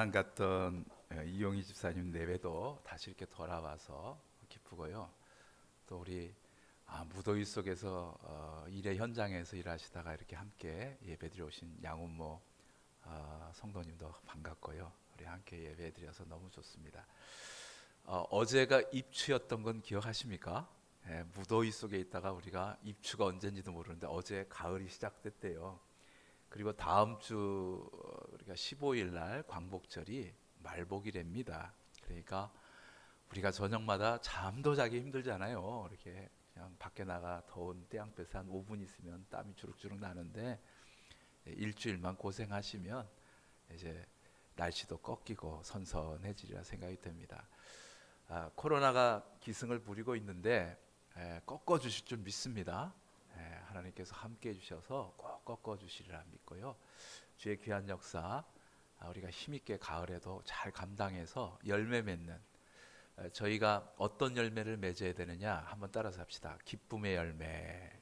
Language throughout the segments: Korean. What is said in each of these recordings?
안 갔던 이용희 집사님 내외도 다시 이렇게 돌아와서 기쁘고요. 또 우리 무더위 속에서 일의 현장에서 일하시다가 이렇게 함께 예배드려 오신 양운모 성도님도 반갑고요. 우리 함께 예배드려서 너무 좋습니다. 어제가 입추였던 건 기억하십니까? 무더위 속에 있다가 우리가 입추가 언젠지도 모르는데 어제 가을이 시작됐대요. 그리고 다음 주 우리가 15일 날 광복절이 말복이랍니다. 그러니까 우리가 저녁마다 잠도 자기 힘들잖아요. 이렇게 그냥 밖에 나가 더운 태양볕에 한 5분 있으면 땀이 주룩주룩 나는데 일주일만 고생하시면 이제 날씨도 꺾이고 선선해지리라 생각이 됩니다. 코로나가 기승을 부리고 있는데 꺾어 주실 줄 믿습니다. 하나님께서 함께 해주셔서 꼭 꺾어 주시리라 믿고요. 주의 귀한 역사 우리가 힘있게 가을에도 잘 감당해서 열매 맺는 저희가 어떤 열매를 맺어야 되느냐 한번 따라서 합시다. 기쁨의 열매.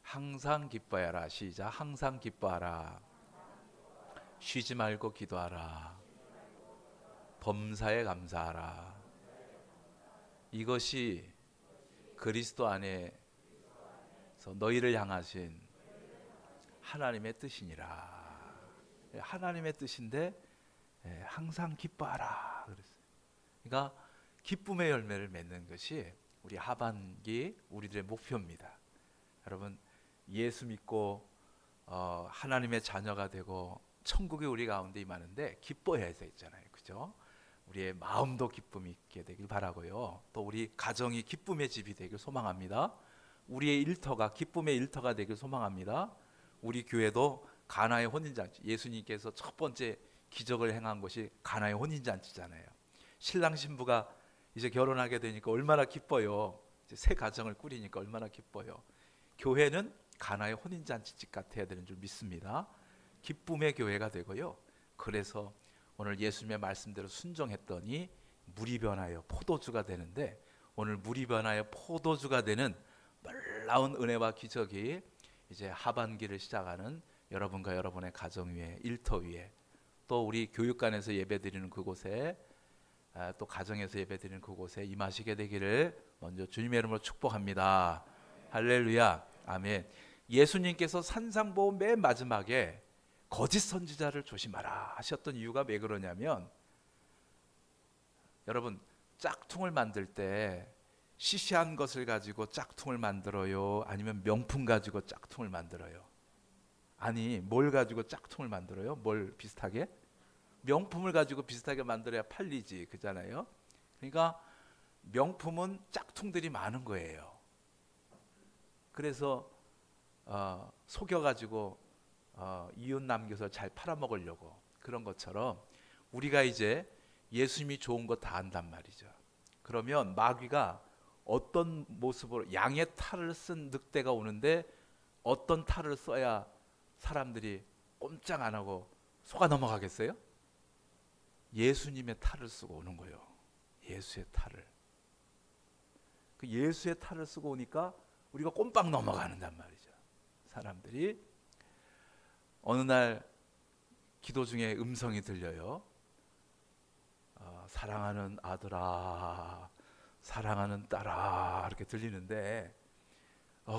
항상 기뻐하라. 시작. 항상 기뻐하라. 쉬지 말고 기도하라. 범사에 감사하라. 이것이 그리스도 안에서 너희를 향하신 하나님의 뜻이니라. 하나님의 뜻인데 항상 기뻐하라 그랬어요. 그러니까 기쁨의 열매를 맺는 것이 우리 하반기 우리들의 목표입니다. 여러분 예수 믿고 하나님의 자녀가 되고 천국에 우리 가운데 임하는데 기뻐해야 되잖아요. 그죠? 우리의 마음도 기쁨이 있게 되길 바라고요. 또 우리 가정이 기쁨의 집이 되길 소망합니다. 우리의 일터가 기쁨의 일터가 되길 소망합니다. 우리 교회도 가나의 혼인잔치, 예수님께서 첫 번째 기적을 행한 것이 가나의 혼인잔치잖아요. 신랑 신부가 이제 결혼하게 되니까 얼마나 기뻐요. 이제 새 가정을 꾸리니까 얼마나 기뻐요. 교회는 가나의 혼인잔치집 같아야 되는 줄 믿습니다. 기쁨의 교회가 되고요. 그래서 오늘 예수님의 말씀대로 순종했더니 물이 변하여 포도주가 되는데, 오늘 물이 변하여 포도주가 되는 놀라운 은혜와 기적이 이제 하반기를 시작하는 여러분과 여러분의 가정 위에, 일터 위에, 또 우리 교육관에서 예배드리는 그곳에, 또 가정에서 예배드리는 그곳에 임하시게 되기를 먼저 주님의 이름으로 축복합니다. 할렐루야. 아멘. 예수님께서 산상보험 맨 마지막에 거짓 선지자를 조심하라 하셨던 이유가 왜 그러냐면, 여러분 짝퉁을 만들 때 시시한 것을 가지고 짝퉁을 만들어요? 아니면 명품 가지고 짝퉁을 만들어요? 아니, 뭘 가지고 짝퉁을 만들어요? 뭘 비슷하게? 명품을 가지고 비슷하게 만들어야 팔리지, 그잖아요. 그러니까 명품은 짝퉁들이 많은 거예요. 그래서 속여가지고 이윤 남겨서 잘 팔아먹으려고, 그런 것처럼 우리가 이제 예수님이 좋은 거 다 안단 말이죠. 그러면 마귀가 어떤 모습으로, 양의 탈을 쓴 늑대가 오는데 어떤 탈을 써야 사람들이 꼼짝 안 하고 속아 넘어가겠어요? 예수님의 탈을 쓰고 오는 거예요. 예수의 탈을. 그 예수의 탈을 쓰고 오니까 우리가 꼼빡 넘어가는단 말이죠. 사람들이. 어느 날 기도 중에 음성이 들려요. 사랑하는 아들아, 사랑하는 딸아, 이렇게 들리는데,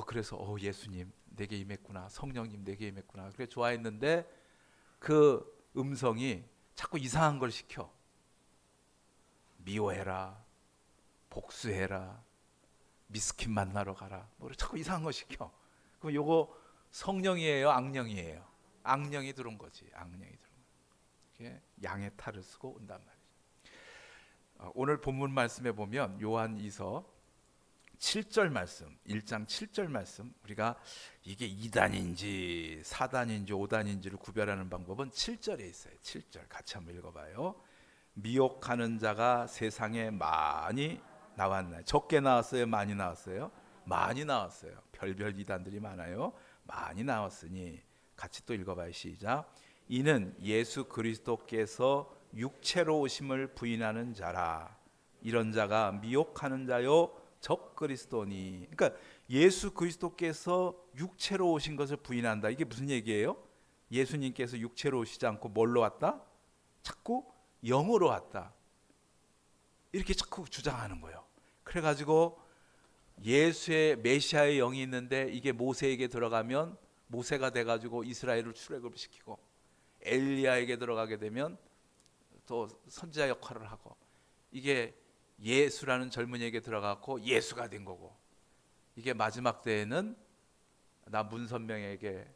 그래서 예수님 내게 임했구나, 성령님 내게 임했구나, 그래 좋아했는데 그 음성이 자꾸 이상한 걸 시켜. 미워해라, 복수해라, 미스킨 만나러 가라, 뭐 자꾸 이상한 거 시켜. 그럼 요거 성령이에요, 악령이에요? 악령이 들어온 거지. 악령이 들어온 거지. 양의 탈을 쓰고 온단 말이죠. 오늘 본문 말씀에 보면 요한이서 7절 말씀, 1장 7절 말씀, 우리가 이게 2단인지 4단인지 5단인지를 구별하는 방법은 7절에 있어요. 7절 같이 한번 읽어봐요. 미혹하는 자가 세상에 많이 나왔나요? 적게 나왔어요? 많이 나왔어요? 많이 나왔어요. 별별 이단들이 많아요. 많이 나왔으니, 같이 또 읽어봐요. 시작. 이는 예수 그리스도께서 육체로 오심을 부인하는 자라. 이런 자가 미혹하는 자요 적 그리스도니. 그러니까 예수 그리스도께서 육체로 오신 것을 부인한다. 이게 무슨 얘기예요? 예수님께서 육체로 오시지 않고 뭘로 왔다? 자꾸 영으로 왔다. 이렇게 자꾸 주장하는 거예요. 그래가지고 예수의 메시아의 영이 있는데 이게 모세에게 들어가면 모세가 돼가지고 이스라엘을 출애굽을 시키고, 엘리야에게 들어가게 되면 또 선지자 역할을 하고, 이게 예수라는 젊은이에게 들어갔고 예수가 된 거고, 이게 마지막 때에는 나 문선명에게,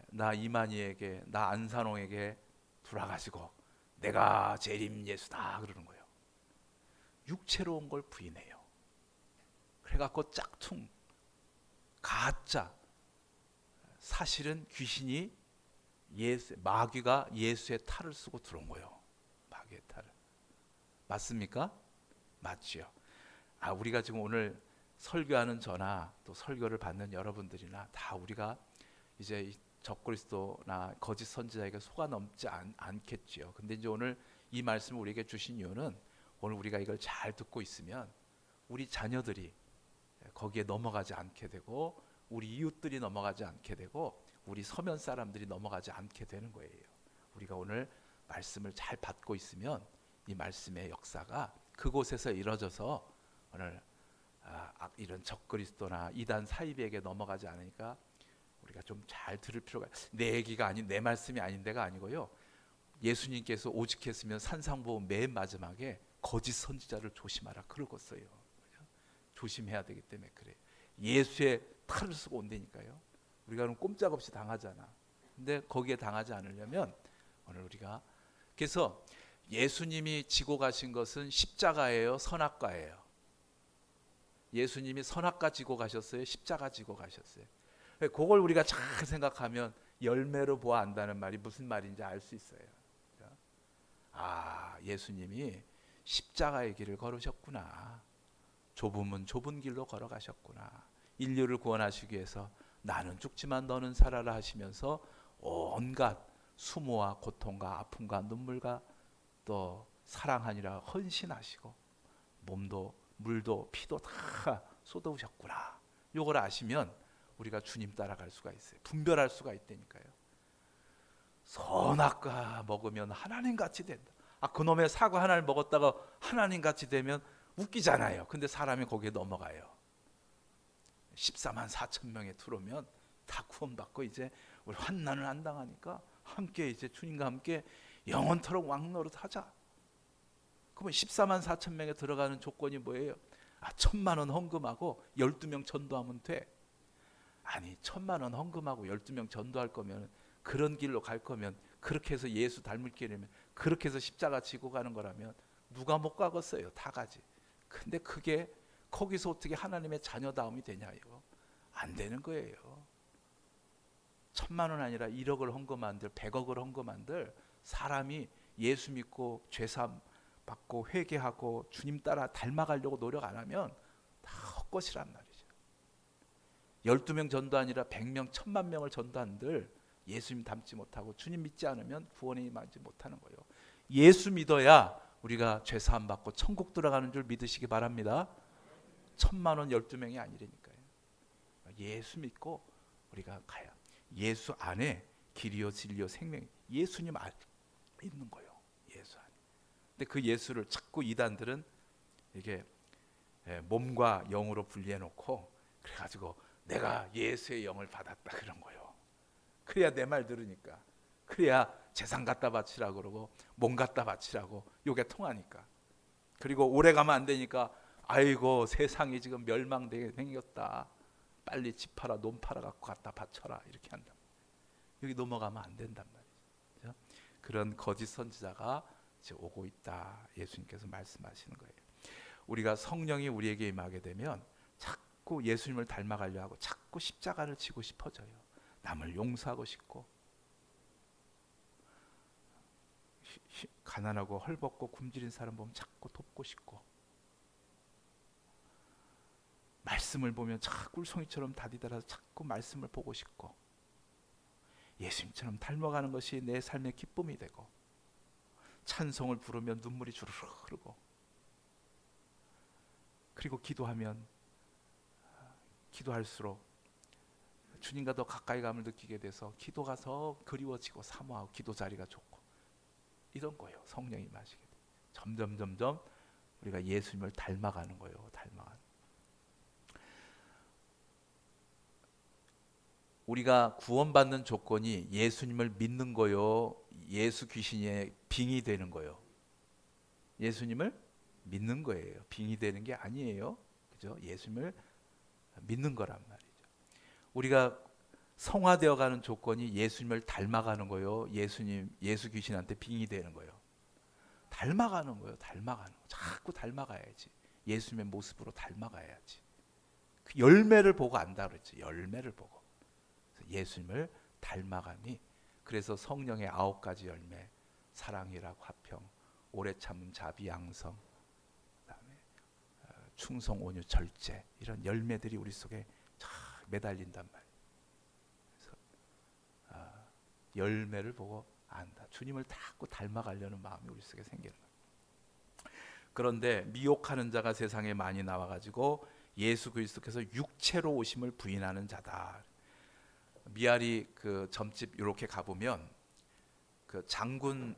나 이만희에게, 나 안산홍에게 돌아가시고 내가 재림 예수다 그러는 거예요. 육체로 온 걸 부인해요. 그래갖고 짝퉁, 가짜, 사실은 귀신이 마귀가 예수의 탈을 쓰고 들어온 거예요. 마귀의 탈을. 맞습니까? 맞지요. 우리가 지금 오늘 설교하는 저나 또 설교를 받는 여러분들이나 다 우리가 이제 이 적그리스도나 거짓 선지자에게 속아 넘지 않겠지요. 근데 이제 오늘 이 말씀을 우리에게 주신 이유는, 오늘 우리가 이걸 잘 듣고 있으면 우리 자녀들이 거기에 넘어가지 않게 되고, 우리 이웃들이 넘어가지 않게 되고, 우리 서면 사람들이 넘어가지 않게 되는 거예요. 우리가 오늘 말씀을 잘 받고 있으면 이 말씀의 역사가 그곳에서 이루어져서 오늘 이런 적그리스도나 이단 사이비에게 넘어가지 않으니까 우리가 좀 잘 들을 필요가, 내 얘기가 아닌, 내 말씀이 아닌 데가 아니고요. 예수님께서 오직했으면 산상보험 맨 마지막에 거짓 선지자를 조심하라 그러고 써요. 조심해야 되기 때문에 그래. 예수의 탈을 쓰고 온다니까요. 우리가 그럼 꼼짝없이 당하잖아. 근데 거기에 당하지 않으려면 오늘 우리가, 그래서 예수님이 지고 가신 것은 십자가예요, 선악과예요? 예수님이 선악과 지고 가셨어요, 십자가 지고 가셨어요? 그걸 우리가 잘 생각하면 열매로 보아 안다는 말이 무슨 말인지 알 수 있어요. 예수님이 십자가의 길을 걸으셨구나. 좁으면 좁은 길로 걸어가셨구나. 인류를 구원하시기 위해서 나는 죽지만 너는 살아라 하시면서 온갖 수모와 고통과 아픔과 눈물과 또 사랑하니라 헌신하시고, 몸도 물도 피도 다 쏟아오셨구나. 이걸 아시면 우리가 주님 따라갈 수가 있어요. 분별할 수가 있다니까요. 선악과 먹으면 하나님같이 된다. 그놈의 사과 하나를 먹었다가 하나님같이 되면 웃기잖아요. 근데 사람이 거기에 넘어가요. 14만 4천 명에 들어오면 다 구원받고 이제 우리 환난을 안 당하니까 함께 이제 주님과 함께 영원토록 왕노릇 하자. 그러면 14만 4천 명에 들어가는 조건이 뭐예요? 1,000만 원 헌금하고 12명 전도하면 돼. 아니 1,000만 원 헌금하고 12명 전도할 거면, 그런 길로 갈 거면, 그렇게 해서 예수 닮을 길이면, 그렇게 해서 십자가 지고 가는 거라면 누가 못 가겠어요? 다 가지. 근데 그게 거기서 어떻게 하나님의 자녀다움이 되냐요? 안 되는 거예요. 1,000만 원 아니라 1억을 헌금한들, 100억을 헌금한들 사람이 예수 믿고 죄사함 받고 회개하고 주님 따라 닮아가려고 노력 안 하면 다 헛것이란 말이죠. 12명 전도 아니라 100명, 1,000만 명을 전도한들 예수님 닮지 못하고 주님 믿지 않으면 구원에 임하지 못하는 거예요. 예수 믿어야 우리가 죄사함 받고 천국 들어가는 줄 믿으시기 바랍니다. 1,000만 원 12명이 아니라니까요. 예수 믿고 우리가 가야, 예수 안에 길이요 진리요 생명이 예수님 안에 있는 거예요. 예수 안에. 근데 그 예수를 자꾸 이단들은 이게 몸과 영으로 분리해 놓고, 그래가지고 내가 예수의 영을 받았다 그런 거예요. 그래야 내 말 들으니까, 그래야 재산 갖다 바치라고 그러고 몸 갖다 바치라고 요게 통하니까. 그리고 오래 가면 안 되니까 아이고 세상이 지금 멸망되게 생겼다, 빨리 집 팔아 논 팔아 갖고 갖다 바쳐라 이렇게 한다. 여기 넘어가면 안 된단 말이죠. 그런 거짓 선지자가 이제 오고 있다, 예수님께서 말씀하시는 거예요. 우리가 성령이 우리에게 임하게 되면 자꾸 예수님을 닮아가려 하고 자꾸 십자가를 지고 싶어져요. 남을 용서하고 싶고, 가난하고 헐벗고 굶주린 사람 보면 자꾸 돕고 싶고, 말씀을 보면 자꾸 꿀송이처럼 다디달아서 자꾸 말씀을 보고 싶고, 예수님처럼 닮아가는 것이 내 삶의 기쁨이 되고, 찬송을 부르면 눈물이 주르르 흐르고, 그리고 기도할수록 주님과 더 가까이 감을 느끼게 돼서 기도가 더 그리워지고 사모하고 기도 자리가 좋고, 이런 거예요. 성령이 임하시게 돼. 점점 우리가 예수님을 닮아가는 거예요. 닮아가는. 우리가 구원받는 조건이 예수님을 믿는 거요, 예수 귀신에 빙의 되는 거요. 예수님을 믿는 거예요. 빙의 되는 게 아니에요. 그죠? 예수님을 믿는 거란 말이죠. 우리가 성화되어 가는 조건이 예수님을 닮아가는 거요, 예수 귀신한테 빙의 되는 거요. 닮아가는 거예요. 닮아가는 거. 자꾸 닮아가야지. 예수님의 모습으로 닮아가야지. 그 열매를 보고 안다 그랬지. 열매를 보고. 예수님을 닮아가니, 그래서 성령의 9가지 열매, 사랑이라 화평, 오래 참음, 자비, 양성, 그다음에 충성, 온유, 절제, 이런 열매들이 우리 속에 쫙 매달린단 말이에요. 그래서 열매를 보고 안다. 주님을 자꾸 닮아가려는 마음이 우리 속에 생기는 거예요. 그런데 미혹하는 자가 세상에 많이 나와가지고 예수 그리스도께서 육체로 오심을 부인하는 자다. 미아리 그 점집 이렇게 가보면 그 장군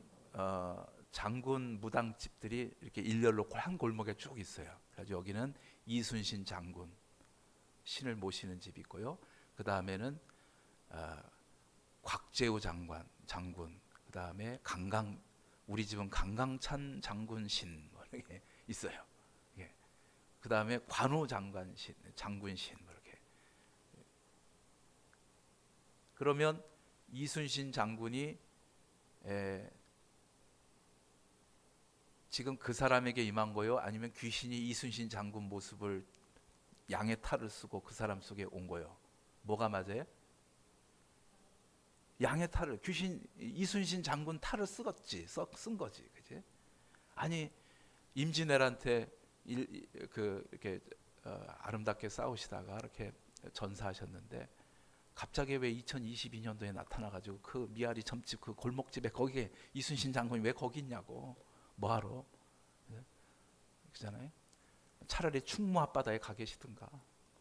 무당집들이 이렇게 일렬로 한 골목에 쭉 있어요. 그래서 여기는 이순신 장군 신을 모시는 집이 있고요. 그 다음에는 곽재우 장군, 그 다음에 우리 집은 강강찬 장군 신 뭐 이렇게 있어요. 예. 그 다음에 관우 장군 신 뭐 이렇게. 그러면 이순신 장군이 지금 그 사람에게 임한 거요, 아니면 귀신이 이순신 장군 모습을 양의 탈을 쓰고 그 사람 속에 온 거요? 뭐가 맞아요? 양의 탈을, 이순신 장군 탈을 쓴 거지, 그지? 아니 임진왜란때 이렇게 아름답게 싸우시다가 이렇게 전사하셨는데 갑자기 왜 2022년도에 나타나가지고 그 미아리 점집 그 골목집에 거기에 이순신 장군이 왜 거기 있냐고, 뭐하러? 그잖아요. 차라리 충무 앞바다에 가 계시든가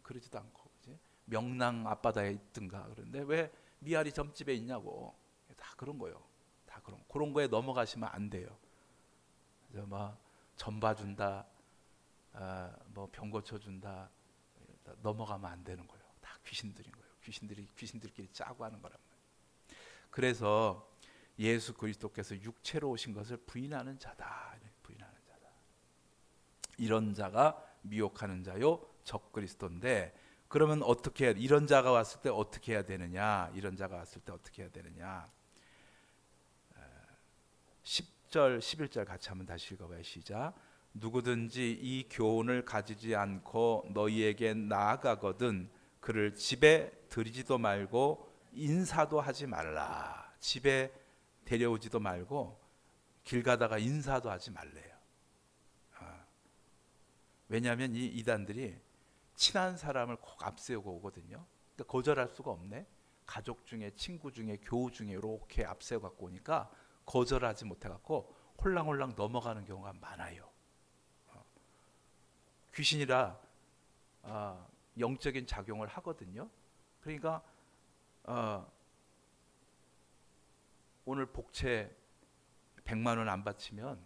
그러지도 않고, 그지? 명랑 앞바다에 있든가. 그런데 왜 미아리 점집에 있냐고. 다 그런 거요. 다 그런 거에 넘어가시면 안 돼요. 그래서 막 전 봐준다, 뭐 병 고쳐준다, 넘어가면 안 되는 거예요. 다 귀신들인 거예요. 귀신들끼리 짜고 하는 거란 말이에요. 그래서 예수 그리스도께서 육체로 오신 것을 부인하는 자다. 이런 자가 미혹하는 자요, 적그리스도인데, 그러면 어떻게 이런 자가 왔을 때 어떻게 해야 되느냐? 10절 11절 같이 한번 다시 읽어봐요. 시작. 누구든지 이 교훈을 가지지 않고 너희에게 나아가거든 그를 집에 들이지도 말고 인사도 하지 말라. 집에 데려오지도 말고 길 가다가 인사도 하지 말래요. 왜냐하면 이 이단들이 친한 사람을 꼭 앞세우고 오거든요. 그러니까 거절할 수가 없네. 가족 중에, 친구 중에, 교우 중에 이렇게 앞세워 갖고 오니까 거절하지 못해 갖고 홀랑홀랑 넘어가는 경우가 많아요. 귀신이라 영적인 작용을 하거든요. 그러니까 오늘 복채 100만 원 안 바치면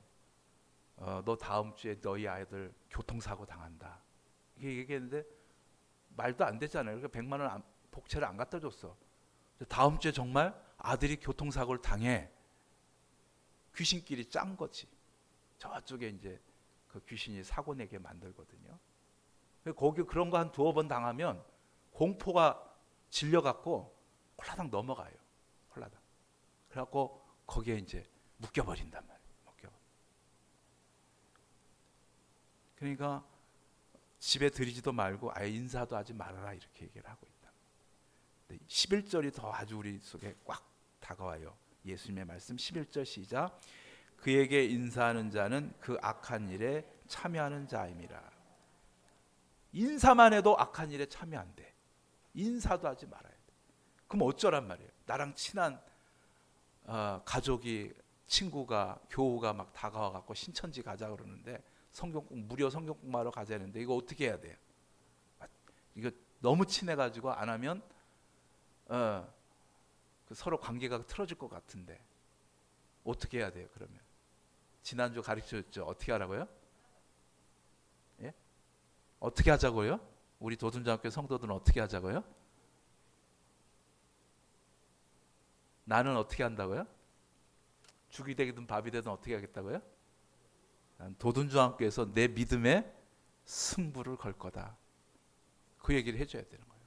너 다음 주에 너희 아이들 교통사고 당한다. 이게 얘기했는데 말도 안 되잖아요. 그러니까 100만 원 복채를 안 갖다 줬어. 다음 주에 정말 아들이 교통사고를 당해. 귀신끼리 짠 거지. 저쪽에 이제 그 귀신이 사고 내게 만들거든요. 거기 그런 거 한 2번 당하면 공포가 질려갖고 홀라당 넘어가요. 홀라당. 그래갖고 거기에 이제 묶여버린단 말이에요. 그러니까 집에 들이지도 말고 아예 인사도 하지 말아라, 이렇게 얘기를 하고 있다. 11절이 더 아주 우리 속에 꽉 다가와요. 예수님의 말씀 11절 시작. 그에게 인사하는 자는 그 악한 일에 참여하는 자임이라. 인사만 해도 악한 일에 참여 안 돼. 인사도 하지 말아야 돼. 그럼 어쩌란 말이에요. 나랑 친한 가족이, 친구가, 교우가 막 다가와 갖고 신천지 가자 그러는데 무료 성경 공부하러 가자는데 이거 어떻게 해야 돼요? 이거 너무 친해가지고 안 하면 그 서로 관계가 틀어질 것 같은데 어떻게 해야 돼요? 그러면 지난주 가르쳐줬죠. 어떻게 하라고요? 예? 어떻게 하자고요? 우리 도둔장학교 성도들은 어떻게 하자고요? 나는 어떻게 한다고요? 죽이 되든 밥이 되든 어떻게 하겠다고요? 난 도둔중학교에서 내 믿음에 승부를 걸 거다. 그 얘기를 해줘야 되는 거예요.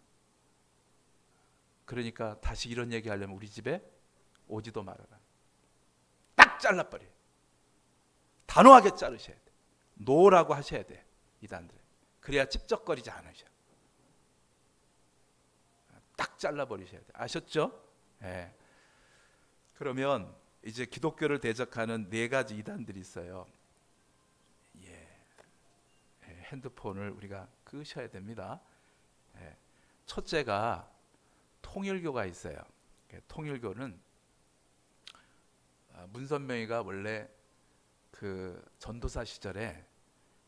그러니까 다시 이런 얘기 하려면 우리 집에 오지도 말아라. 딱 잘라버려. 단호하게 자르셔야 돼. 노라고 하셔야 돼. 이단들. 그래야 찝쩍거리지 않으셔. 딱 잘라버리셔야 돼. 아셨죠? 예. 그러면 이제 기독교를 대적하는 네 가지 이단들이 있어요. 예. 핸드폰을 우리가 끄셔야 됩니다. 예. 첫째가 통일교가 있어요. 통일교는 문선명이가 원래 그 전도사 시절에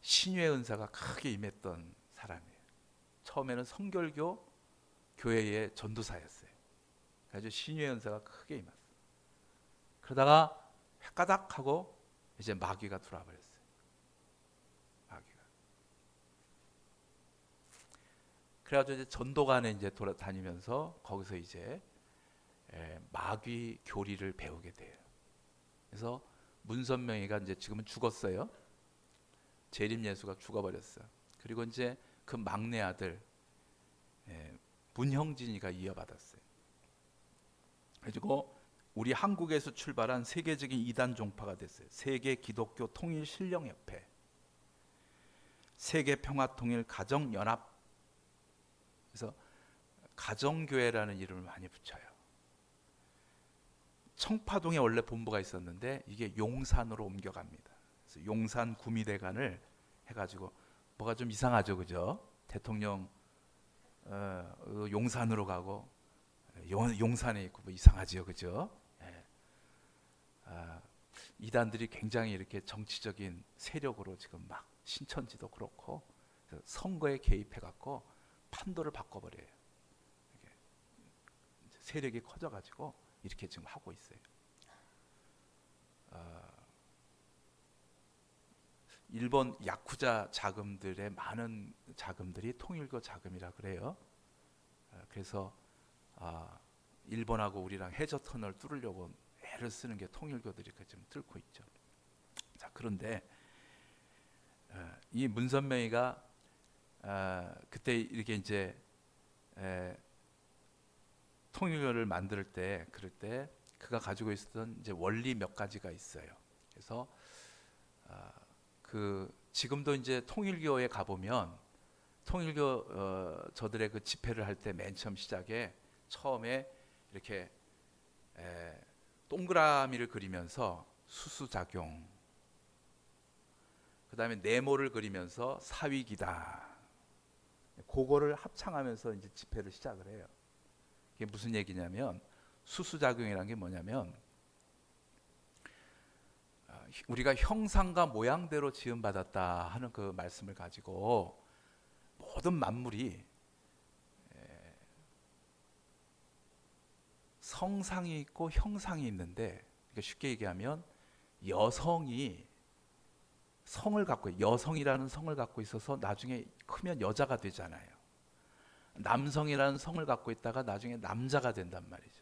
신유의 은사가 크게 임했던 사람이에요. 처음에는 성결교 교회의 전도사였어요. 그래서 신유의 은사가 크게 임했어요. 그러다가 헷가닥 하고 이제 마귀가 들어와 버렸어요. 마귀가. 그래가지고 이제 전도관에 이제 돌아다니면서 거기서 이제 마귀 교리를 배우게 돼요. 그래서 문선명이가 이제 지금은 죽었어요. 재림 예수가 죽어버렸어요. 그리고 이제 그 막내 아들 문형진이가 이어받았어요. 그리고 우리 한국에서 출발한 세계적인 이단 종파가 됐어요. 세계 기독교 통일 신령협회, 세계 평화통일 가정연합. 그래서 가정교회라는 이름을 많이 붙여요. 청파동에 원래 본부가 있었는데 이게 용산으로 옮겨갑니다. 그래서 용산 구미대관을 해가지고 뭐가 좀 이상하죠, 그죠? 대통령 용산으로 가고 용산에 있고 뭐 이상하지요, 그죠? 이단들이 굉장히 이렇게 정치적인 세력으로 지금 막 신천지도 그렇고 선거에 개입해갖고 판도를 바꿔버려요. 세력이 커져가지고 이렇게 지금 하고 있어요. 일본 야쿠자 자금들의 많은 자금들이 통일교 자금이라 그래요. 그래서 일본하고 우리랑 해저 터널 뚫으려고 애를 쓰는 게 통일교들이 지금 뚫고 있죠. 자, 그런데 이 문선명이가 그때 이렇게 이제 통일교를 만들 때 그럴 때 그가 가지고 있었던 이제 원리 몇 가지가 있어요. 그래서 그 지금도 이제 통일교에 가 보면 통일교 저들의 그 집회를 할 때 맨 처음 시작에 처음에 이렇게 동그라미를 그리면서 수수작용, 그 다음에 네모를 그리면서 사위기다, 그거를 합창하면서 이제 집회를 시작을 해요. 이게 무슨 얘기냐면 수수작용이라는 게 뭐냐면 우리가 형상과 모양대로 지음받았다 하는 그 말씀을 가지고 모든 만물이 성상이 있고 형상이 있는데, 그러니까 쉽게 얘기하면 여성이 성을 갖고 여성이라는 성을 갖고 있어서 나중에 크면 여자가 되잖아요. 남성이라는 성을 갖고 있다가 나중에 남자가 된단 말이죠.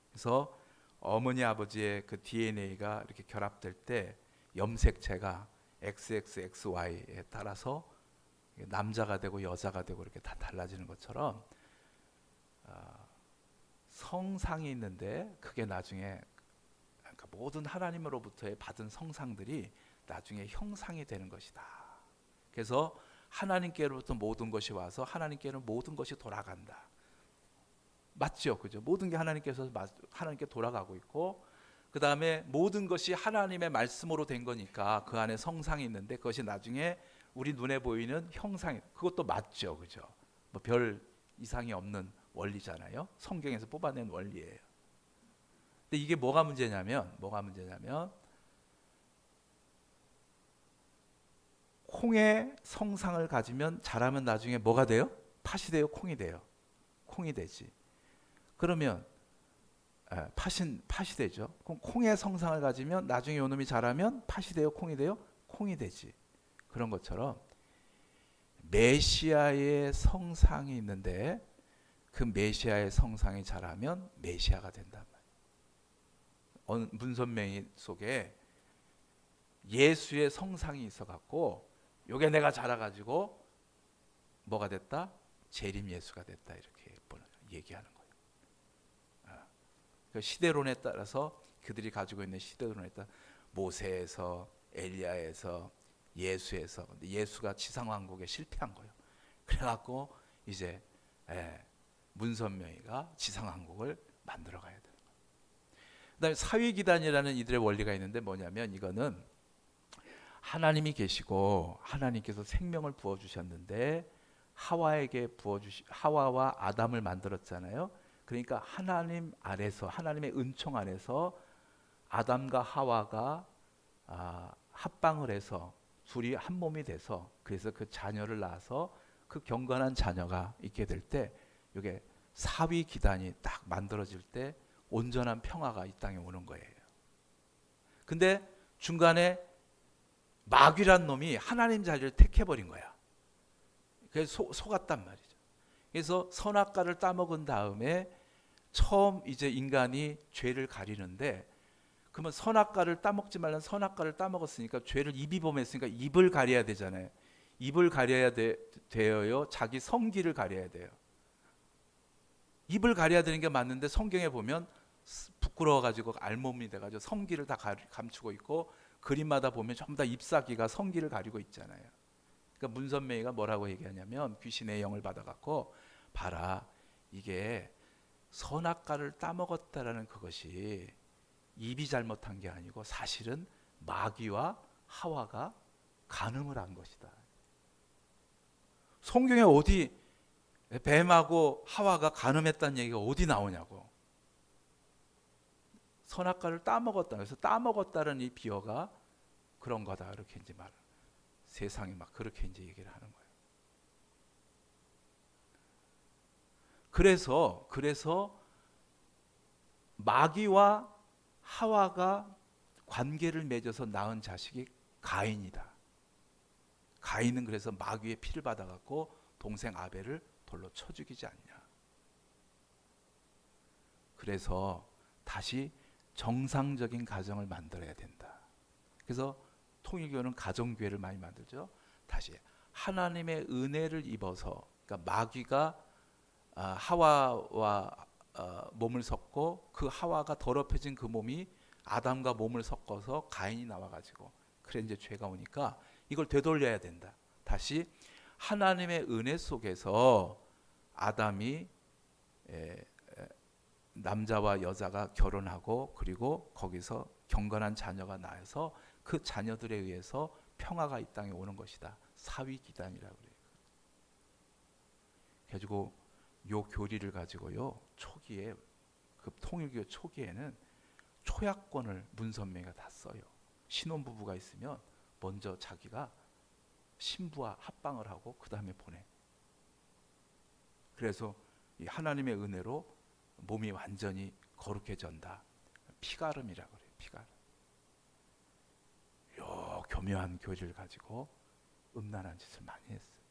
그래서 어머니 아버지의 그 DNA가 이렇게 결합될 때 염색체가 XXXY에 따라서 남자가 되고 여자가 되고 이렇게 다 달라지는 것처럼 성상이 있는데 그게 나중에 그러니까 모든 하나님으로부터의 받은 성상들이 나중에 형상이 되는 것이다. 그래서 하나님께로부터 모든 것이 와서 하나님께는 모든 것이 돌아간다. 맞죠, 그죠? 모든 게 하나님께서 하나님께 돌아가고 있고, 그 다음에 모든 것이 하나님의 말씀으로 된 거니까 그 안에 성상이 있는데 그것이 나중에 우리 눈에 보이는 형상이, 그것도 맞죠, 그죠? 뭐 별 이상이 없는 원리잖아요. 성경에서 뽑아낸 원리예요. 근데 이게 뭐가 문제냐면 콩의 성상을 가지면 자라면 나중에 뭐가 돼요? 팥이 돼요? 콩이 돼요? 콩이 되지. 그러면 팥이 되죠. 그럼 콩의 성상을 가지면 나중에 요놈이 자라면 팥이 돼요, 콩이 돼요? 콩이 되지. 그런 것처럼 메시아의 성상이 있는데 그 메시아의 성상이 자라면 메시아가 된단 말이에요. 어느 문선명이 속에 예수의 성상이 있어갖고 요게 내가 자라가지고 뭐가 됐다? 재림 예수가 됐다, 이렇게 얘기하는 거예요. 그 시대론에 따라서 그들이 가지고 있는 시대론에 따라 모세에서 엘리야에서 예수에서, 근데 예수가 지상왕국에 실패한 거예요. 그래갖고 이제 문선명이가 지상왕국을 만들어 가야 되는 거예요. 그다음에 사위기단이라는 이들의 원리가 있는데 뭐냐면, 이거는 하나님이 계시고 하나님께서 생명을 부어 주셨는데 하와와 아담을 만들었잖아요. 그러니까 하나님 안에서, 하나님의 은총 안에서 아담과 하와가 합방을 해서 둘이 한 몸이 돼서, 그래서 그 자녀를 낳아서 그 경건한 자녀가 있게 될 때, 이게 사위 기단이 딱 만들어질 때 온전한 평화가 이 땅에 오는 거예요. 근데 중간에 마귀란 놈이 하나님 자리를 택해버린 거야. 그래서 속았단 말이죠. 그래서 선악과를 따먹은 다음에 처음 이제 인간이 죄를 가리는데, 그러면 선악과를 따먹지 말란 선악과를 따먹었으니까 죄를 입이 범했으니까 입을 가려야 되잖아요. 입을 가려야 되어요. 자기 성기를 가려야 돼요. 입을 가려야 되는 게 맞는데 성경에 보면 부끄러워가지고 알몸이 돼가지고 성기를 다 감추고 있고, 그림마다 보면 전부 다 잎사귀가 성기를 가리고 있잖아요. 그러니까 문선명이가 뭐라고 얘기하냐면, 귀신의 영을 받아갖고 봐라, 이게 선악과를 따먹었다라는 그것이 입이 잘못한 게 아니고 사실은 마귀와 하와가 간음을 한 것이다. 성경에 어디 뱀하고 하와가 간음했다는 얘기가 어디 나오냐고. 선악과를 따먹었다. 그래서 따먹었다는 이 비어가 그런 거다, 이렇게 이제 말. 세상이 막 그렇게 이제 얘기를 하는 거예요. 그래서 마귀와 하와가 관계를 맺어서 낳은 자식이 가인이다. 가인은 그래서 마귀의 피를 받아갖고 동생 아벨을 돌로 쳐 죽이지 않냐. 그래서 다시 정상적인 가정을 만들어야 된다. 그래서 통일교는 가정교회를 많이 만들죠. 다시 하나님의 은혜를 입어서, 그러니까 마귀가 하와와 몸을 섞고 그 하와가 더럽혀진 그 몸이 아담과 몸을 섞어서 가인이 나와가지고, 그래 이제 죄가 오니까 이걸 되돌려야 된다. 다시 하나님의 은혜 속에서 아담이 남자와 여자가 결혼하고, 그리고 거기서 경건한 자녀가 나와서 그 자녀들에 의해서 평화가 이 땅에 오는 것이다. 사위기단이라고 그래요. 그래가지고 요 교리를 가지고요, 초기에 그 통일교 초기에는 초약권을 문선명이가 다 써요. 신혼부부가 있으면 먼저 자기가 신부와 합방을 하고 그 다음에 보내. 그래서 이 하나님의 은혜로 몸이 완전히 거룩해진다. 피가름이라고 그래요. 피가름. 요 교묘한 교리를 가지고 음란한 짓을 많이 했어요.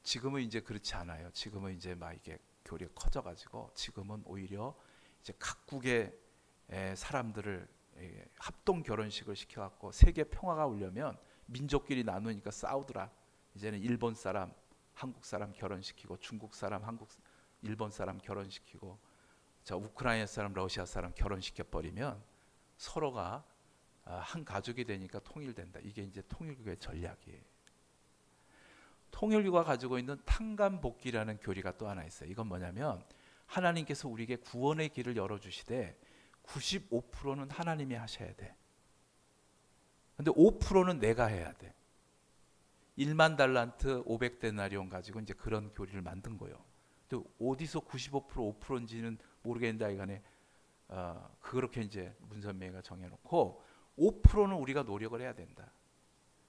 지금은 이제 그렇지 않아요. 지금은 이제 막 이게 교리가 커져가지고 지금은 오히려 이제 각국의 사람들을 합동 결혼식을 시켜갖고 세계 평화가 오려면 민족끼리 나누니까 싸우더라. 이제는 일본 사람, 한국 사람 결혼시키고, 중국 사람, 일본 사람 결혼시키고, 저 우크라이나 사람, 러시아 사람 결혼시켜 버리면 서로가 한 가족이 되니까 통일된다. 이게 이제 통일교의 전략이에요. 통일교가 가지고 있는 탕감복귀라는 교리가 또 하나 있어요. 이건 뭐냐면, 하나님께서 우리에게 구원의 길을 열어주시되 95%는 하나님이 하셔야 돼. 근데 5%는 내가 해야 돼. 1만 달란트 500데나리온 가지고 이제 그런 교리를 만든 거예요. 근데 어디서 95% 5%인지는 모르겠는데 이간에 그렇게 이제 문선명이가 정해놓고 5%는 우리가 노력을 해야 된다.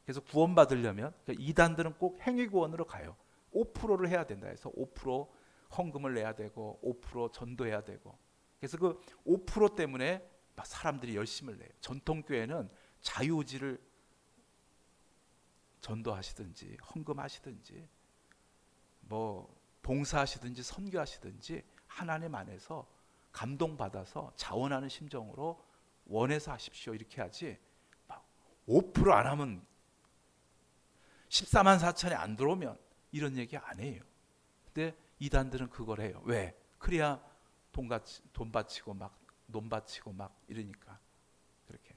그래서 구원받으려면, 그러니까 이단들은 꼭 행위구원으로 가요. 5%를 해야 된다 해서 5% 헌금을 내야 되고 5% 전도해야 되고, 그래서 그 5% 때문에 막 사람들이 열심을 내요. 전통교회는 자유의지를 전도하시든지 헌금하시든지 뭐 봉사하시든지 선교하시든지 하나님 안에서 감동받아서 자원하는 심정으로 원해서 하십시오 이렇게 하지, 막 5% 안 하면 14만 4천이 안 들어오면 이런 얘기 안 해요. 근데 이단들은 그걸 해요. 왜? 그래야 돈 바치고 막 논 바치고 막 이러니까. 그렇게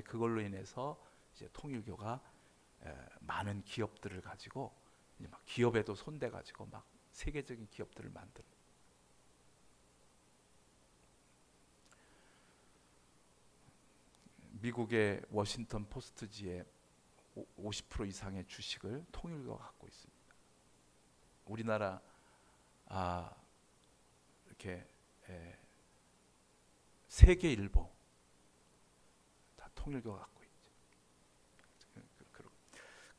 그걸로 인해서 이제 통일교가 많은 기업들을 가지고 이제 막 기업에도 손대 가지고 막 세계적인 기업들을 만들어. 미국의 워싱턴 포스트지의 50% 이상의 주식을 통일교가 갖고 있습니다. 우리나라 이렇게 세계일보 다 통일교가 갖고 있죠.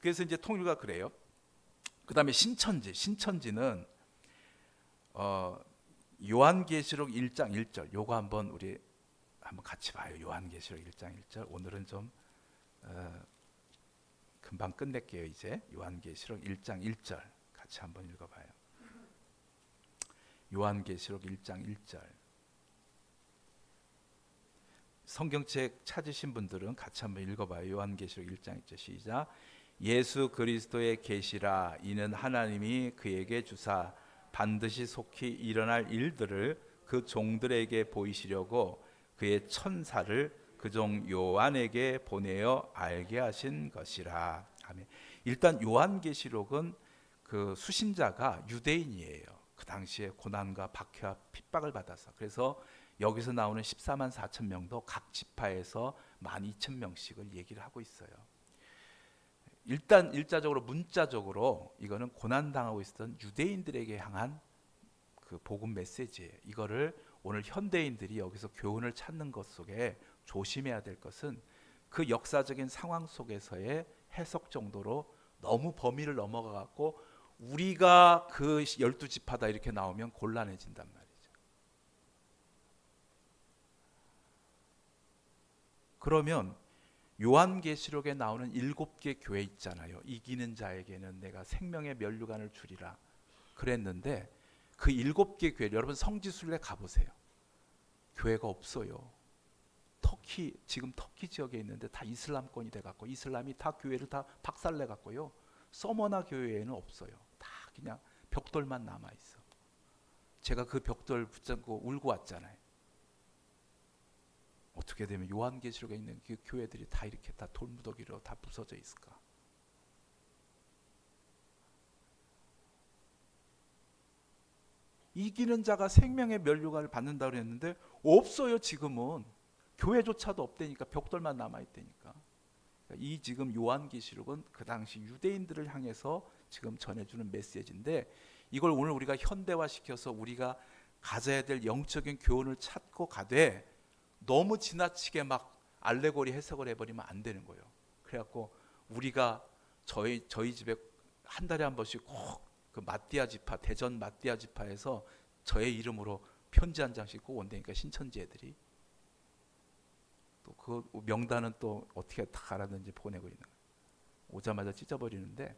그래서 이제 통일교가 그래요. 그 다음에 신천지는 요한계시록 1장 1절 요거 한번 우리 한번 같이 봐요. 요한계시록 1장 1절 오늘은 좀 금방 끝낼게요. 이제 요한계시록 1장 1절 같이 한번 읽어봐요. 요한계시록 1장 1절. 성경책 찾으신 분들은 같이 한번 읽어봐요. 요한계시록 1장 1절 시작. 예수 그리스도의 계시라. 이는 하나님이 그에게 주사 반드시 속히 일어날 일들을 그 종들에게 보이시려고 그의 천사를 그 종 요한에게 보내어 알게 하신 것이라. 아멘. 일단 요한계시록은 그 수신자가 유대인이에요. 그 당시에 고난과 박해와 핍박을 받아서. 그래서 여기서 나오는 14만 4천 명도 각 지파에서 12,000명씩을 얘기를 하고 있어요. 일단 일자적으로 문자적으로 이거는 고난당하고 있었던 유대인들에게 향한 그 복음 메시지예요. 이거를 오늘 현대인들이 여기서 교훈을 찾는 것 속에 조심해야 될 것은 그 역사적인 상황 속에서의 해석 정도로 너무 범위를 넘어가 갖고 우리가 그 12지파다 이렇게 나오면 곤란해진단 말이죠. 그러면 요한계시록에 나오는 7개 교회 있잖아요. 이기는 자에게는 내가 생명의 면류관을 주리라 그랬는데 그 7개 교회, 여러분 성지순례 가보세요. 교회가 없어요. 지금 터키 지역에 있는데 다 이슬람권이 돼갖고 이슬람이 다 교회를 다 박살내갖고요. 서머나 교회에는 없어요. 다 그냥 벽돌만 남아있어. 제가 그 벽돌 붙잡고 울고 왔잖아요. 어떻게 되면 요한계시록에 있는 그 교회들이 다 이렇게 다 돌무더기로 다 부서져 있을까? 이기는 자가 생명의 면류관을 받는다고 했는데 없어요. 지금은 교회조차도 없다니까. 벽돌만 남아있다니까. 이 지금 요한계시록은 그 당시 유대인들을 향해서 지금 전해주는 메시지인데 이걸 오늘 우리가 현대화시켜서 우리가 가져야 될 영적인 교훈을 찾고 가되 너무 지나치게 막 알레고리 해석을 해버리면 안 되는 거예요. 그래갖고 우리가 저희 집에 한 달에 한 번씩 꼭 그 마띠아 지파, 대전 마띠아 지파에서 저의 이름으로 편지 한 장씩 꼭 온다니까. 신천지 애들이 또 그 명단은 또 어떻게 다 알았는지 보내고 있는 거예요. 오자마자 찢어버리는데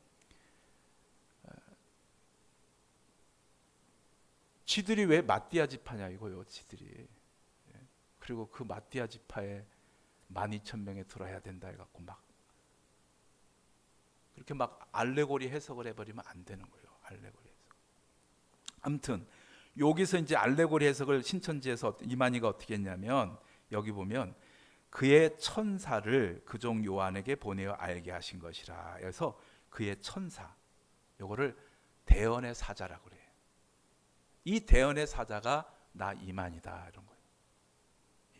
지들이 왜 마띠아 지파냐 이거요. 지들이. 그리고 그 마띠아 지파에 12,000명에 들어야 된다 해갖고 막 그렇게 막 알레고리 해석을 해버리면 안 되는 거예요. 알레고리 해석. 아무튼 여기서 이제 알레고리 해석을 신천지에서 이만희가 어떻게 했냐면 여기 보면 그의 천사를 그 종 요한에게 보내어 알게 하신 것이라. 그래서 그의 천사, 요거를 대언의 사자라고 그래요. 이 대언의 사자가 나 이만희다 이런 거예요.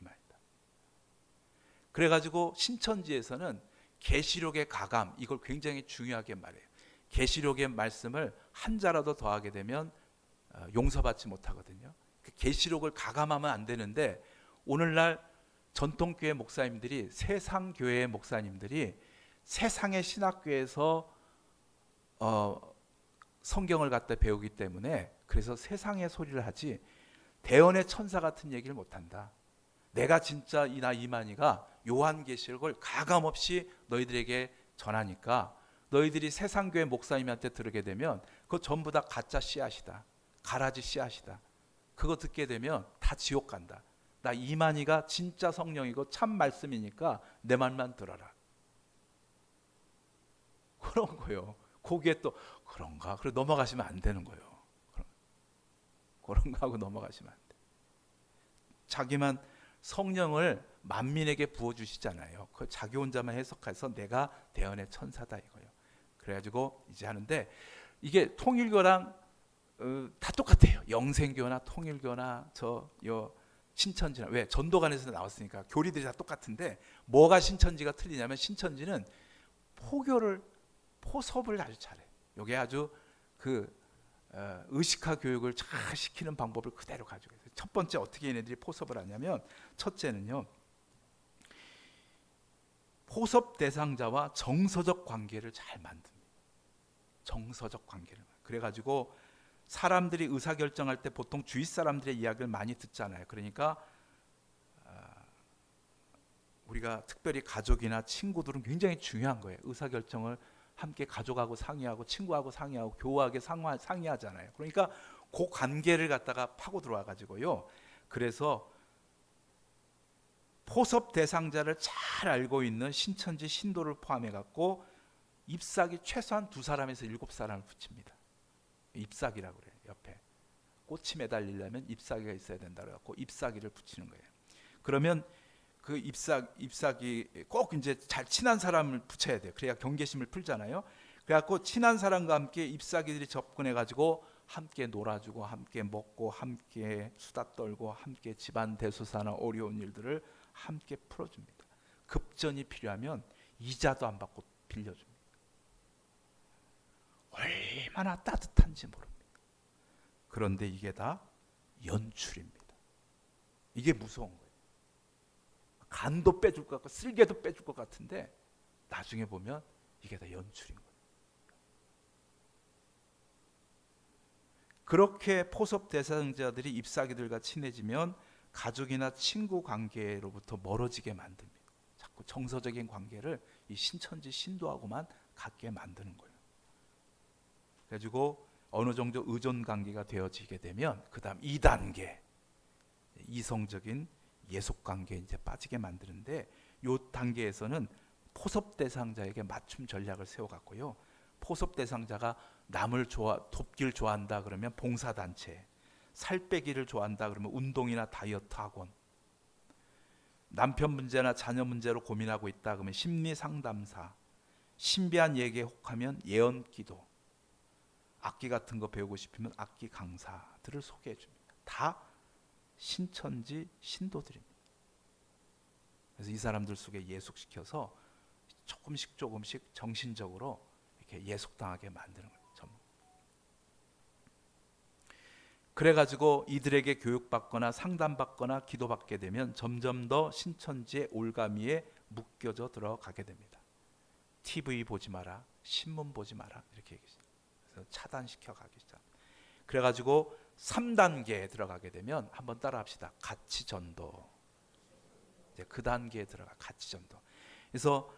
이만희다. 그래가지고 신천지에서는 계시록의 가감 이걸 굉장히 중요하게 말해요. 계시록의 말씀을 한 자라도 더하게 되면 용서받지 못하거든요. 계시록을 가감하면 안 되는데 오늘날 전통교회 목사님들이 세상교회의 목사님들이 세상의 신학교에서 성경을 갖다 배우기 때문에 그래서 세상의 소리를 하지 대언의 천사 같은 얘기를 못한다. 내가 진짜 나 이만희가 요한계시록을 가감없이 너희들에게 전하니까 너희들이 세상교회 목사님한테 들으게 되면 그거 전부 다 가짜 씨앗이다. 가라지 씨앗이다. 그거 듣게 되면 다 지옥 간다. 나 이만희가 진짜 성령이고 참 말씀이니까 내 말만 들어라. 그런 거예요. 거기에 또 그런가? 그래 넘어가시면 안 되는 거예요. 그런가 하고 넘어가시면 안 돼. 자기만 성령을 만민에게 부어주시잖아요. 그 자기 혼자만 해석해서 내가 대언의 천사다 이거예요. 그래가지고 이제 하는데 이게 통일교랑 다 똑같아요. 영생교나 통일교나 신천지나 왜 전도관에서 나왔으니까 교리들이 다 똑같은데 뭐가 신천지가 틀리냐면 신천지는 포섭을 아주 잘해. 이게 아주 의식화 교육을 잘 시키는 방법을 그대로 가지고 있어요. 첫 번째 어떻게 얘네들이 포섭을 하냐면 첫째는요. 포섭 대상자와 정서적 관계를 잘 만듭니다. 정서적 관계를. 그래가지고 사람들이 의사결정할 때 보통 주위 사람들의 이야기를 많이 듣잖아요. 그러니까 우리가 특별히 가족이나 친구들은 굉장히 중요한 거예요. 의사결정을 함께 가족하고 상의하고 친구하고 상의하고 교우하게 상의하잖아요. 그러니까 그 관계를 갖다가 파고 들어와 가지고요. 그래서 포섭 대상자를 잘 알고 있는 신천지 신도를 포함해 갖고 잎사귀 최소한 2사람에서 7사람을 붙입니다. 잎사귀라고 그래요. 옆에 꽃이 매달리려면 잎사귀가 있어야 된다 그래갖고 잎사귀를 붙이는 거예요. 그러면 그 잎사귀 꼭 이제 잘 친한 사람을 붙여야 돼요. 그래야 경계심을 풀잖아요. 그래갖고 친한 사람과 함께 잎사귀들이 접근해가지고 함께 놀아주고 함께 먹고 함께 수다 떨고 함께 집안 대소사나 어려운 일들을 함께 풀어줍니다. 급전이 필요하면 이자도 안 받고 빌려줍니다. 얼마나 따뜻한지 모릅니다. 그런데 이게 다 연출입니다. 이게 무서운 거예요. 간도 빼줄 것 같고 쓸개도 빼줄 것 같은데 나중에 보면 이게 다 연출인 거예요. 그렇게 포섭 대상자들이 잎사귀들과 친해지면 가족이나 친구 관계로부터 멀어지게 만듭니다. 자꾸 정서적인 관계를 이 신천지 신도하고만 갖게 만드는 거예요. 그래가지고 어느 정도 의존 관계가 되어지게 되면 그 다음 2단계 이성적인 예속 관계에 이제 빠지게 만드는데 이 단계에서는 포섭 대상자에게 맞춤 전략을 세워갔고요. 포섭 대상자가 남을 돕기를 좋아한다 그러면 봉사단체, 살 빼기를 좋아한다 그러면 운동이나 다이어트 학원, 남편 문제나 자녀 문제로 고민하고 있다 그러면 심리 상담사, 신비한 얘기에 혹하면 예언 기도, 악기 같은 거 배우고 싶으면 악기 강사들을 소개해 줍니다. 다 신천지 신도들입니다. 그래서 이 사람들 속에 예속시켜서 조금씩 정신적으로 이렇게 예속당하게 만드는 거예요. 그래가지고 이들에게 교육받거나 상담받거나 기도받게 되면 점점 더 신천지의 올가미에 묶여져 들어가게 됩니다. TV 보지 마라, 신문 보지 마라 이렇게 얘기했어요. 그래서 차단시켜 가기 시작. 그래가지고 3단계에 들어가게 되면 한번 따라합시다. 가치전도. 이제 그 단계에 들어가 가치전도. 그래서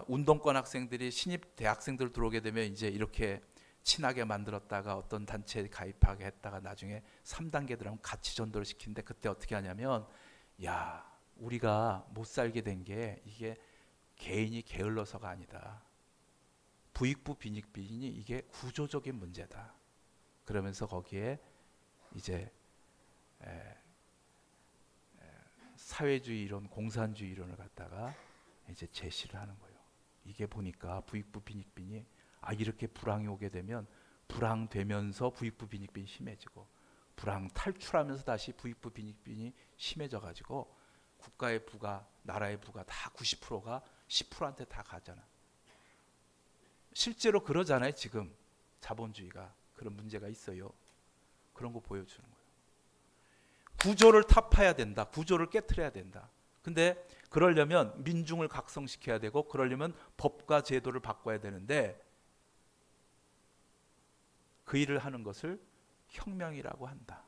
운동권 학생들이 신입 대학생들 들어오게 되면 이제 이렇게 친하게 만들었다가 어떤 단체에 가입하게 했다가 나중에 3단계 들어가면 가치전도를 시키는데 그때 어떻게 하냐면 야 우리가 못 살게 된 게 이게 개인이 게을러서가 아니다. 부익부 빈익빈이 이게 구조적인 문제다. 그러면서 거기에 이제 사회주의 이론, 공산주의 이론을 갖다가 이제 제시를 하는 거예요. 이게 보니까 부익부 빈익빈이 이렇게 불황이 오게 되면 불황되면서 부익부 빈익빈이 심해지고 불황 탈출하면서 다시 부익부 빈익빈이 심해져 가지고 국가의 부가, 나라의 부가 다 90%가 10%한테 다 가잖아. 실제로 그러잖아요. 지금 자본주의가 그런 문제가 있어요. 그런 거 보여주는 거예요. 구조를 타파해야 된다. 구조를 깨트려야 된다. 근데 그러려면 민중을 각성시켜야 되고 그러려면 법과 제도를 바꿔야 되는데 그 일을 하는 것을 혁명이라고 한다.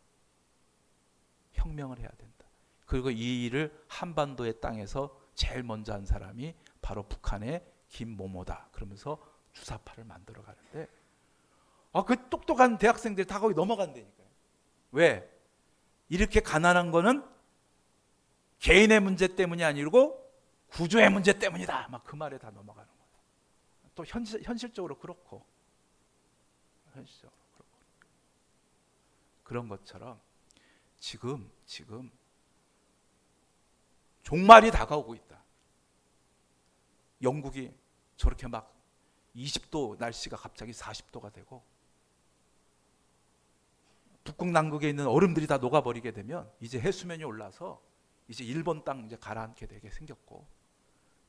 혁명을 해야 된다. 그리고 이 일을 한반도의 땅에서 제일 먼저 한 사람이 바로 북한의 김모모다. 그러면서 주사파를 만들어 가는데, 그 똑똑한 대학생들이 다 거기 넘어간다니까요. 왜? 이렇게 가난한 거는 개인의 문제 때문이 아니고 구조의 문제 때문이다. 막 그 말에 다 넘어가는 거예요. 또 현실적으로 그렇고, 현실적으로 그렇고. 그런 것처럼 지금 종말이 다가오고 있다. 영국이 저렇게 막 20도 날씨가 갑자기 40도가 되고, 북극 남극에 있는 얼음들이 다 녹아버리게 되면 이제 해수면이 올라서 이제 일본 땅 이제 가라앉게 되게 생겼고,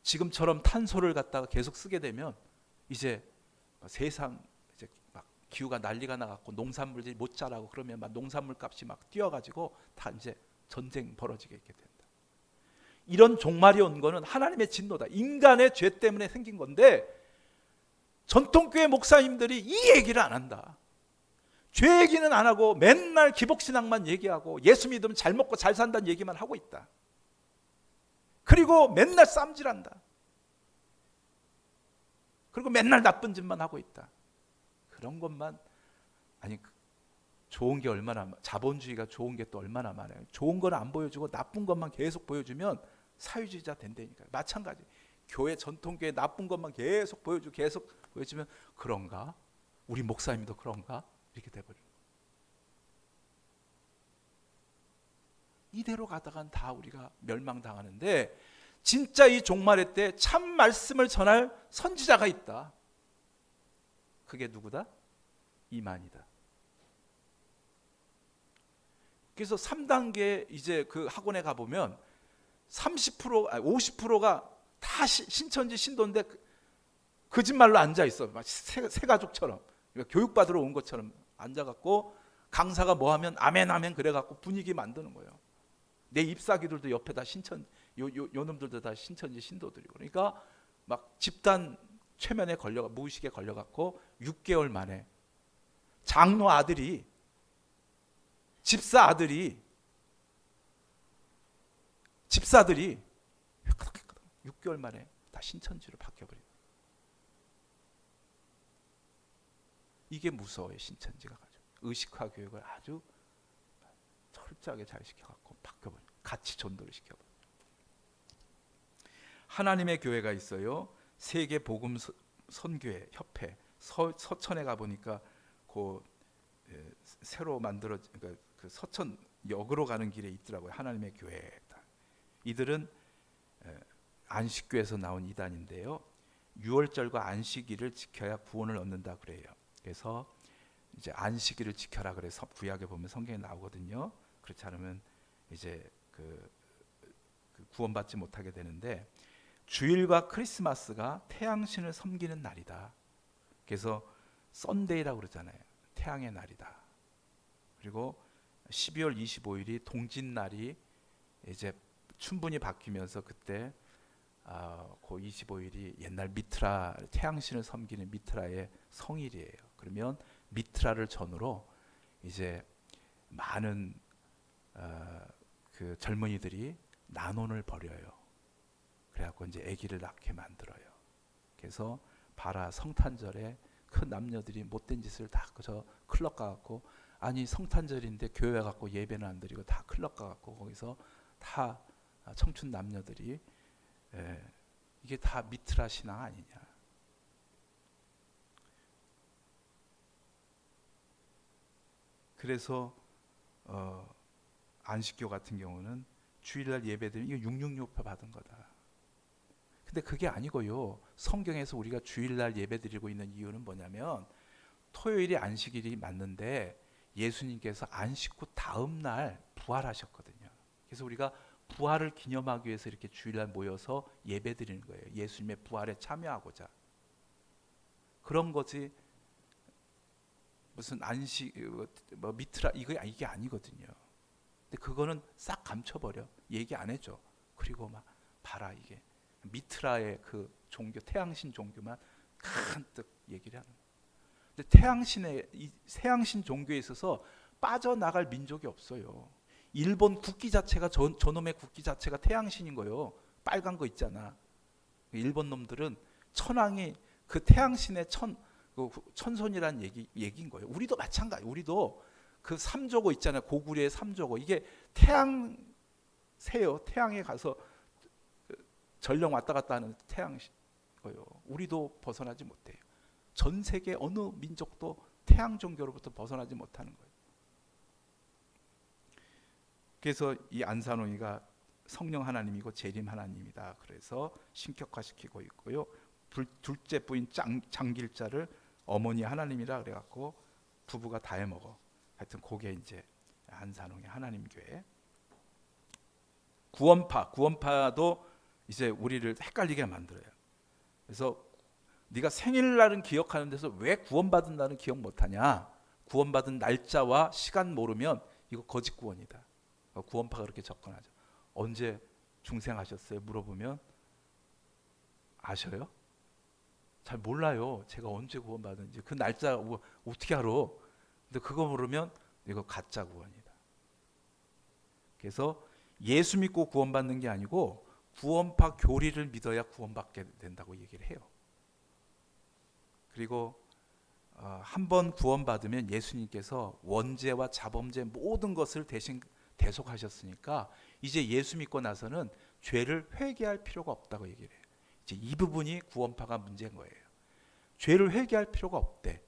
지금처럼 탄소를 갖다가 계속 쓰게 되면 이제 세상 이제 막 기후가 난리가 나갖고 농산물들이 못 자라고 그러면 막 농산물 값이 막 뛰어가지고 다 이제 전쟁 벌어지게 있게 된다. 이런 종말이 온 거는 하나님의 진노다. 인간의 죄 때문에 생긴 건데 전통교회 목사님들이 이 얘기를 안 한다. 죄 얘기는 안 하고 맨날 기복신앙만 얘기하고 예수 믿으면 잘 먹고 잘 산다는 얘기만 하고 있다. 그리고 맨날 쌈질한다. 그리고 맨날 나쁜 짓만 하고 있다. 그런 것만, 아니 좋은 게 얼마나, 자본주의가 좋은 게 또 얼마나 많아요. 좋은 건 안 보여주고 나쁜 것만 계속 보여주면 사회주의자 된다니까요. 마찬가지. 교회, 전통교회 나쁜 것만 계속 보여주면 그런가? 우리 목사님도 그런가? 이렇게 돼버려요. 이대로 가다간 다 우리가 멸망당하는데, 진짜 이 종말의 때 참 말씀을 전할 선지자가 있다. 그게 누구다? 이만희다. 그래서 3단계 이제 그 학원에 가보면 50%가 다 신천지 신도인데 거짓말로 앉아 있어. 새 가족처럼, 그러니까 교육받으러 온 것처럼 앉아갖고 강사가 뭐 하면 아멘 아멘 그래갖고 분위기 만드는 거예요. 내 잎사귀들도 옆에 다 요 놈들도 다 신천지 신도들이고, 그러니까 막 집단 최면에 무의식에 걸려갖고 6개월 만에 장로 아들이, 집사들이 6개월 만에 다 신천지로 바뀌어버려요. 이게 무서워요. 신천지가 가지고 의식화 교육을 아주 철저하게 잘 시켜갖고 바뀌어버려요. 같이 전도를 시켜버려요. 하나님의 교회가 있어요. 세계 복음 선교회 협회 서천에 가 보니까 새로 만들어진 그 서천역으로 가는 길에 있더라고요. 하나님의 교회다. 이들은 안식교에서 나온 이단인데요. 유월절과 안식일을 지켜야 구원을 얻는다 그래요. 그래서 이제 안식일을 지켜라 그래서 구약에 보면 성경에 나오거든요. 그렇지 않으면 이제 그 구원받지 못하게 되는데, 주일과 크리스마스가 태양신을 섬기는 날이다. 그래서 썬데이라고 그러잖아요. 태양의 날이다. 그리고 12월 25일이 동짓날이 이제 춘분이 바뀌면서 그때 그 25일이 옛날 미트라, 태양신을 섬기는 미트라의 성일이에요. 그러면 미트라를 전후로 이제 많은 그 젊은이들이 난혼을 벌여요. 그래갖고 이제 아기를 낳게 만들어요. 그래서 바라 성탄절에 큰 남녀들이 못된 짓을 다 그저 클럽 가갖고, 아니 성탄절인데 교회 갖고 예배는 안 드리고 다 클럽 가갖고 거기서 다 청춘 남녀들이, 이게 다 미트라 신앙 아니냐. 그래서 안식교 같은 경우는 주일날 예배드리면 이거 666표 받은 거다. 근데 그게 아니고요. 성경에서 우리가 주일날 예배드리고 있는 이유는 뭐냐면, 토요일이 안식일이 맞는데 예수님께서 안식 후 다음 날 부활하셨거든요. 그래서 우리가 부활을 기념하기 위해서 이렇게 주일날 모여서 예배드리는 거예요. 예수님의 부활에 참여하고자. 그런 거지 무슨 안식 뭐 미트라 이게 아니거든요. 근데 그거는 싹 감춰버려. 얘기 안 해줘. 그리고 막 봐라, 이게 미트라의 그 종교, 태양신 종교만 간뜩 얘기를 하는 거예요. 근데 태양신 종교에 있어서 빠져나갈 민족이 없어요. 일본 국기 자체가 저놈의 국기 자체가 태양신인 거예요. 빨간 거 있잖아. 일본 놈들은 천황이 그 태양신의 천손이라는 얘기인 거예요. 우리도 마찬가지. 우리도 그 삼조고 있잖아요. 고구려의 삼조고. 이게 태양새요. 태양에 가서 전령 왔다 갔다 하는 태양신 거예요. 우리도 벗어나지 못해요. 전 세계 어느 민족도 태양 종교로부터 벗어나지 못하는 거예요. 그래서 이 안산홍이가 성령 하나님이고 재림 하나님이다. 그래서 신격화시키고 있고요. 둘째 부인 장길자를 어머니 하나님이라 그래갖고 부부가 다 해먹어. 하여튼 그게 이제 안산홍의 하나님 교회. 구원파도 이제 우리를 헷갈리게 만들어요. 그래서 네가 생일날은 기억하는 데서 왜 구원받은 날은 기억 못하냐? 구원받은 날짜와 시간 모르면 이거 거짓 구원이다. 구원파가 그렇게 접근하죠. 언제 중생하셨어요? 물어보면 아셔요? 잘 몰라요. 제가 언제 구원받은지. 그 날짜 어떻게 알아? 근데 그거 모르면 이거 가짜 구원이다. 그래서 예수 믿고 구원받는 게 아니고 구원파 교리를 믿어야 구원받게 된다고 얘기를 해요. 그리고 한 번 구원받으면 예수님께서 원죄와 자범죄 모든 것을 대신 대속하셨으니까 이제 예수 믿고 나서는 죄를 회개할 필요가 없다고 얘기를 해요. 이제 이 부분이 구원파가 문제인 거예요. 죄를 회개할 필요가 없대.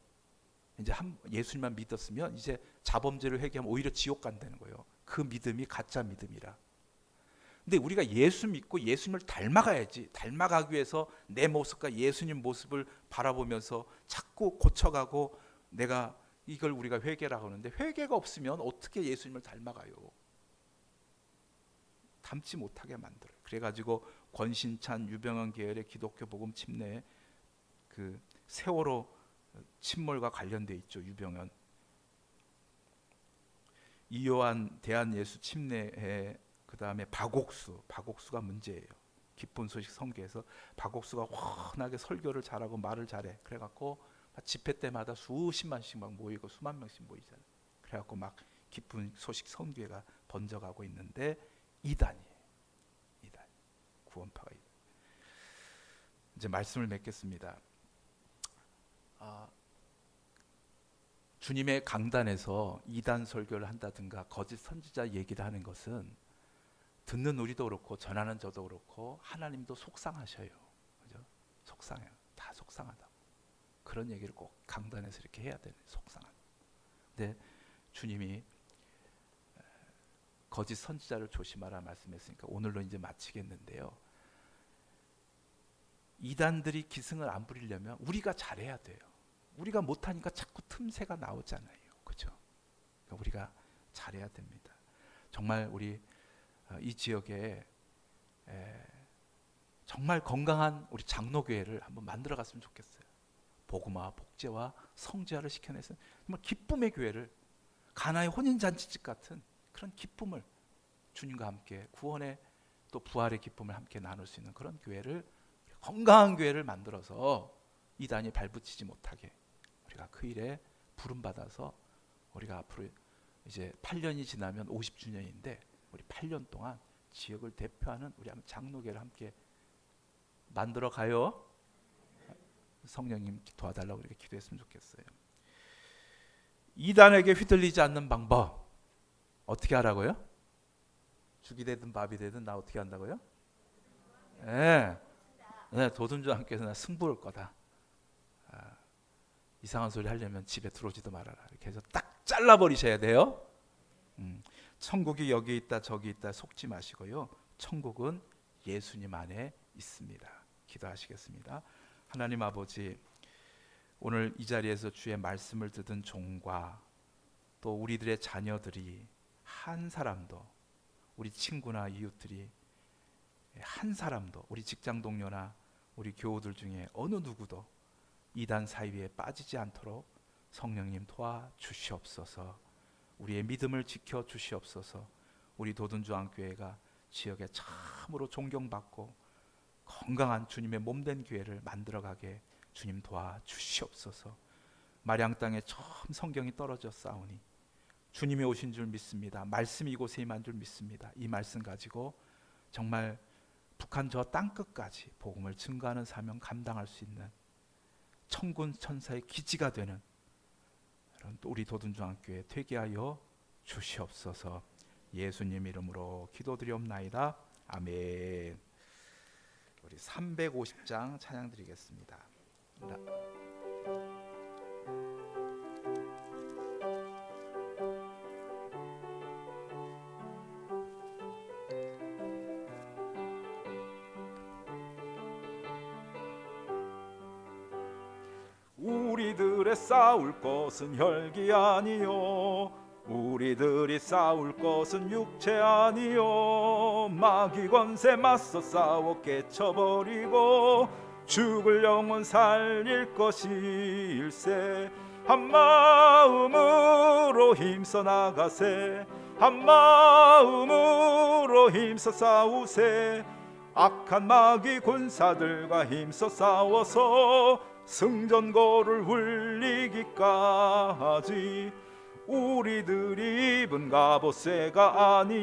이제 예수님만 믿었으면 이제 자범죄를 회개하면 오히려 지옥 간다는 거예요. 그 믿음이 가짜 믿음이라. 근데 우리가 예수 믿고 예수님을 닮아가야지. 닮아가기 위해서 내 모습과 예수님 모습을 바라보면서 자꾸 고쳐가고 내가 이걸 우리가 회개라고 하는데 회개가 없으면 어떻게 예수님을 닮아가요? 닮지 못하게 만들어요. 그래가지고 권신찬 유병헌 계열의 기독교 복음 침례 그 세월호 침몰과 관련돼 있죠. 유병헌 이요한 대한예수 침례회 그 다음에 박옥수가 문제예요. 기쁜 소식 선교에서 박옥수가 워낙에 설교를 잘하고 말을 잘해. 그래갖고 집회 때마다 수십만씩 막 모이고 수만 명씩 모이잖아요. 그래갖고 막 기쁜 소식 선교회가 번져가고 있는데 이단이에요. 이단 구원파가 이제 말씀을 맺겠습니다. 주님의 강단에서 이단 설교를 한다든가 거짓 선지자 얘기를 하는 것은 듣는 우리도 그렇고 전하는 저도 그렇고 하나님도 속상하셔요. 그죠? 속상해요. 다 속상하다고. 그런 얘기를 꼭 강단에서 이렇게 해야 되는 속상하다. 근데 주님이 거짓 선지자를 조심하라 말씀했으니까 오늘로 이제 마치겠는데요. 이단들이 기승을 안 부리려면 우리가 잘해야 돼요. 우리가 못하니까 자꾸 틈새가 나오잖아요. 그죠? 그러니까 우리가 잘해야 됩니다. 정말 우리 이 지역에 정말 건강한 우리 장로교회를 한번 만들어 갔으면 좋겠어요. 복음화, 복제와 성제화를 시켜내서 정말 기쁨의 교회를 가나의 혼인잔치집 같은 그런 기쁨을 주님과 함께 구원의 또 부활의 기쁨을 함께 나눌 수 있는 그런 교회를 건강한 교회를 만들어서 이단이 발붙이지 못하게 우리가 그 일에 부름받아서 우리가 앞으로 이제 8년이 지나면 50주년인데 우리 8년 동안 지역을 대표하는 우리 장로교회를 함께 만들어 가요. 성령님 도와달라고 이렇게 기도했으면 좋겠어요. 이단에게 휘둘리지 않는 방법 어떻게 하라고요? 죽이 되든 밥이 되든 나 어떻게 한다고요? 네, 도둔주 함께해서 나 승부할 거다. 이상한 소리 하려면 집에 들어오지도 말아라. 이렇게 해서 딱 잘라버리셔야 돼요. 천국이 여기 있다 저기 있다 속지 마시고요. 천국은 예수님 안에 있습니다. 기도하시겠습니다. 하나님 아버지, 오늘 이 자리에서 주의 말씀을 듣은 종과 또 우리들의 자녀들이 한 사람도, 우리 친구나 이웃들이 한 사람도, 우리 직장 동료나 우리 교우들 중에 어느 누구도 이단 사이에 빠지지 않도록 성령님 도와주시옵소서. 우리의 믿음을 지켜주시옵소서. 우리 도둔주안교회가 지역에 참으로 존경받고 건강한 주님의 몸된 교회를 만들어가게 주님 도와주시옵소서. 마량 땅에 처음 성경이 떨어져 싸우니 주님이 오신 줄 믿습니다. 말씀이 이곳에 임한 줄 믿습니다. 이 말씀 가지고 정말 북한 저 땅끝까지 복음을 증거하는 사명 감당할 수 있는 천군 천사의 기지가 되는 우리 도둔중앙교회 되게 하여 주시옵소서. 예수님 이름으로 기도드리옵나이다. 아멘. 우리 350장 찬양 드리겠습니다. 우리들의 싸울 것은 혈기 아니요, 우리들이 싸울 것은 육체 아니요, 마귀 권세 맞서 싸워 깨쳐버리고 죽을 영혼 살릴 것일세. 한마음으로 힘써 나가세, 한마음으로 힘써 싸우세. 악한 마귀 군사들과 힘써 싸워서 승전거를 울리기까지 우리들이 입은 갑옷새가 아니